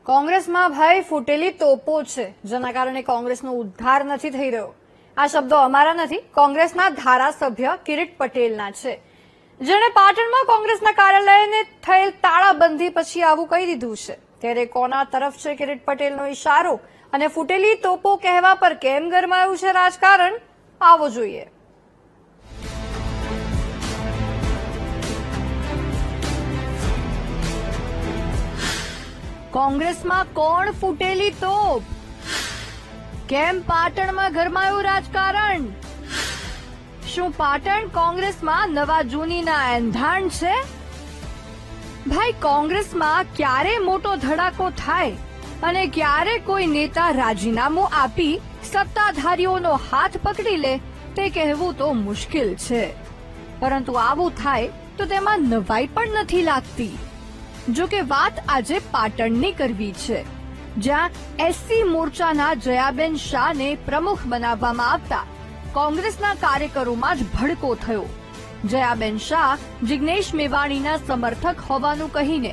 કોંગ્રેસમાં ભાઈ ફૂટેલી તોપો છે, જેના કારણે કોંગ્રેસનો ઉદ્ધાર નથી થઈ રહ્યો. આ શબ્દો અમારા નથી, કોંગ્રેસના ધારાસભ્ય કિરીટ પટેલના છે, જેણે પાટણમાં કોંગ્રેસના કાર્યાલયને થયેલ તાળાબંધી પછી આવું કહી દીધું છે. ત્યારે કોના તરફ છે કિરીટ પટેલનો ઇશારો અને ફૂટેલી તોપો કહેવા પર કેમ ગરમાયું છે રાજકારણ, આવો જોઈએ. કોંગ્રેસમાં કોણ ફૂટેલી તોપ? કેમ પાટણમાં ગરમાયું રાજકારણ? શું પાટણ કોંગ્રેસમાં નવા જૂનીના એંધાણ છે? ભાઈ, કોંગ્રેસમાં ક્યારે મોટો ધડાકો થાય અને ક્યારે કોઈ નેતા રાજીનામું આપી સત્તાધારીઓનો હાથ પકડી લે તે કહેવું તો મુશ્કેલ છે, પરંતુ આવું થાય તો તેમાં નવાઈ પણ નથી લાગતી. જો કે વાત આજે પાટણની કરવી છે, જ્યાં એસસી મોરચાના જયાબેન શાહને પ્રમુખ બનાવવામાં આવતા કોંગ્રેસના કાર્યકરોમાં જ ભડકો થયો. જયાબેન શાહ જિગ્નેશ મેવાણીના સમર્થક હોવાનું કહીને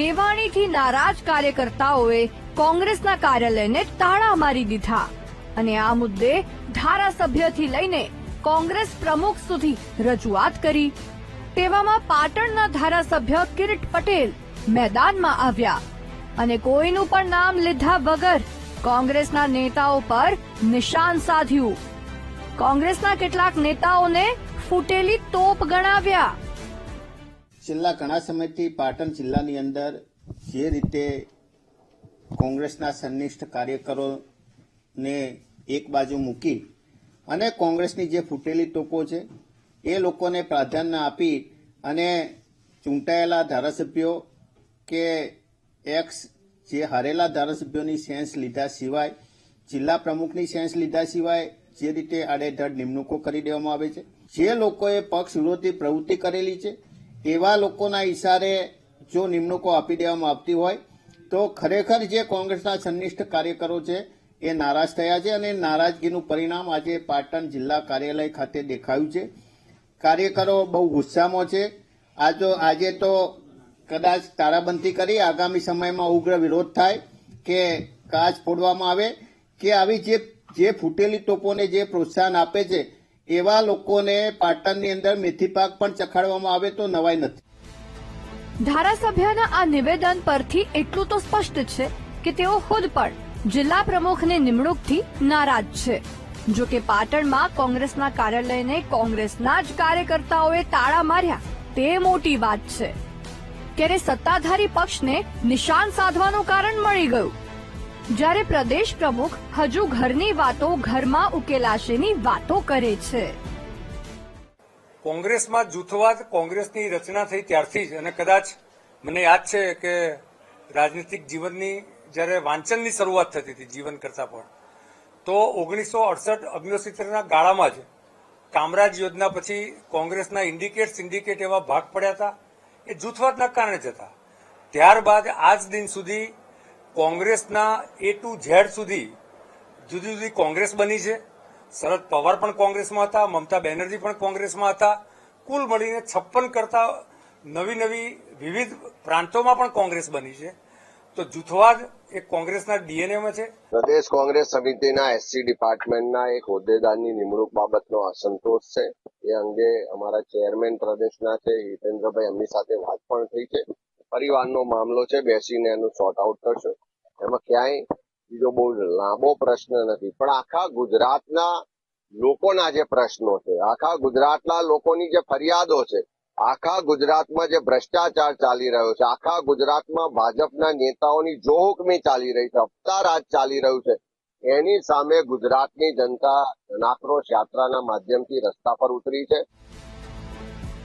મેવાણીથી નારાજ કાર્યકર્તાઓએ કોંગ્રેસના કાર્યાલયને તાળા મારી દીધા અને આ મુદ્દે ધારાસભ્યથી લઈને કોંગ્રેસ પ્રમુખ સુધી રજૂઆત કરી. તેવામાં પાટણના ધારાસભ્ય કિરીટ પટેલ મેદાનમાં આવ્યા અને કોઈનું પણ નામ લીધા વગર કોંગ્રેસના નેતાઓ પર નિશાન સાધ્યું. કોંગ્રેસના કેટલાક નેતાઓને ફૂટેલી તોપ ગણાવ્યા. છેલ્લા ઘણા સમયથી પાટણ જિલ્લાની અંદર જે રીતે કોંગ્રેસના સંનિષ્ઠ કાર્યકરોને એક બાજુ મૂકી અને કોંગ્રેસની જે ફૂટેલી તોપો છે એ લોકોને પ્રાધાન્ય આપી અને ચૂંટાયેલા ધારાસભ્યો કે એક્સ જે હારેલા ધારાસભ્યોની સેન્સ લીધા સિવાય, જિલ્લા પ્રમુખની સેન્સ લીધા સિવાય જે રીતે આડેધડ નિમણૂકો કરી દેવામાં આવે છે, જે લોકોએ પક્ષ વિરોધી પ્રવૃત્તિ કરેલી છે એવા લોકોના ઇશારે જો નિમણૂકો આપી દેવામાં આવતી હોય તો ખરેખર જે કોંગ્રેસના સંનિષ્ઠ કાર્યકરો છે એ નારાજ થયા છે અને નારાજગીનું પરિણામ આજે પાટણ જિલ્લા કાર્યાલય ખાતે દેખાયું છે. કાર્યકરો બહુ ગુસ્સામાં છે. આજે તો કદાચ તાળાબંધી કરી આગામી સમયમાં ઉગ્ર વિરોધ થાય કે કાચ ફોડવામાં આવે કે આવી જે ફૂટેલી તોપોને જે પ્રોત્સાહન આપે છે એવા લોકોને પાટણની અંદર મેથીપાક પણ ચખાડવામાં આવે તો નવાઈ નથી. ધારાસભ્યના આ નિવેદન પરથી એટલું તો સ્પષ્ટ છે કે તેઓ ખુદ પણ જિલ્લા પ્રમુખની નિમણૂકથી નારાજ છે. જો કે પાટણમાં કોંગ્રેસના કાર્યાલયને કોંગ્રેસના જ કાર્યકર્તાઓએ તાળા માર્યા તે મોટી વાત છે. ત્યારે સત્તાધારી પક્ષને નિશાન સાધવાનું કારણ મળી ગયું, જ્યારે પ્રદેશ પ્રમુખ હજુ ઘરની વાતો ઘરમાં ઉકેલાશેની વાતો કરે છે. કોંગ્રેસમાં જૂથવાદ કોંગ્રેસની રચના થઈ ત્યારથી જ, અને કદાચ મને યાદ છે કે રાજનીતિક જીવનની જ્યારે વાંચનની શરૂઆત થતી હતી જીવન કરતા પણ, તો 1968-69ના ગાળામાં જ કામરાજ યોજના પછી કોંગ્રેસના સિન્ડિકેટ એવા ભાગ પડ્યા હતા એ જૂથવાદના કારણે જ હતા. ત્યારબાદ આજ દિન સુધી કોંગ્રેસના A to Z સુધી જુદી જુદી કોંગ્રેસ બની છે. શરદ પવાર પણ કોંગ્રેસમાં હતા, મમતા બેનર્જી પણ કોંગ્રેસમાં હતા. કુલ મળીને 56 કરતા નવી વિવિધ પ્રાંતોમાં પણ કોંગ્રેસ બની છે. તો જૂથવાદ એ કોંગ્રેસના ડીએનએમાં છે. પ્રદેશ કોંગ્રેસ સમિતિના એસસી ડિપાર્ટમેન્ટના એક હોદ્દેદારની નિમણૂક બાબતનો અસંતોષ છે. એ અંગે અમારા ચેરમેન પ્રદેશના છે હિતેન્દ્રભાઈ, એમની સાથે વાત પણ થઈ છે. પરિવારનો મામલો છે, બેસીને એનું સોર્ટ આઉટ કરશે. એમાં ક્યાંય બીજો બહુ લાંબો પ્રશ્ન નથી, પણ આખા ગુજરાતના લોકોના જે પ્રશ્નો છે, આખા ગુજરાતના લોકોની જે ફરિયાદો છે, આખા ગુજરાતમાં જે ભ્રષ્ટાચાર ચાલી રહ્યો છે, આખા ગુજરાતમાં ભાજપના નેતાઓની જોહુકમી ચાલી રહી છે, હપ્તા રાજ ચાલી રહ્યું છે, એની સામે ગુજરાતની જનતા જનાક્રોશ યાત્રાના માધ્યમથી રસ્તા પર ઉતરી છે.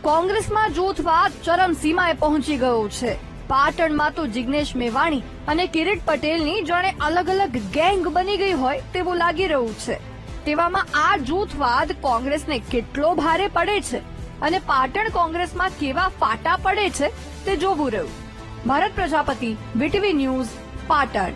કોંગ્રેસમાં જૂથવાદ ચરમસીમાએ પહોંચી ગયો છે. પાટણમાં તો જિગ્નેશ મેવાણી અને કિરીટ પટેલની જાણે અલગ અલગ ગેંગ બની ગઈ હોય તેવું લાગી રહ્યું છે. તેવામાં આ જૂથવાદ કોંગ્રેસને કેટલો ભારે પડે છે અને પાટણ કોંગ્રેસમાં કેવા ફાટા પડે છે તે જોવું રહ્યું. Bharat Prajapati, VTV news, Patan.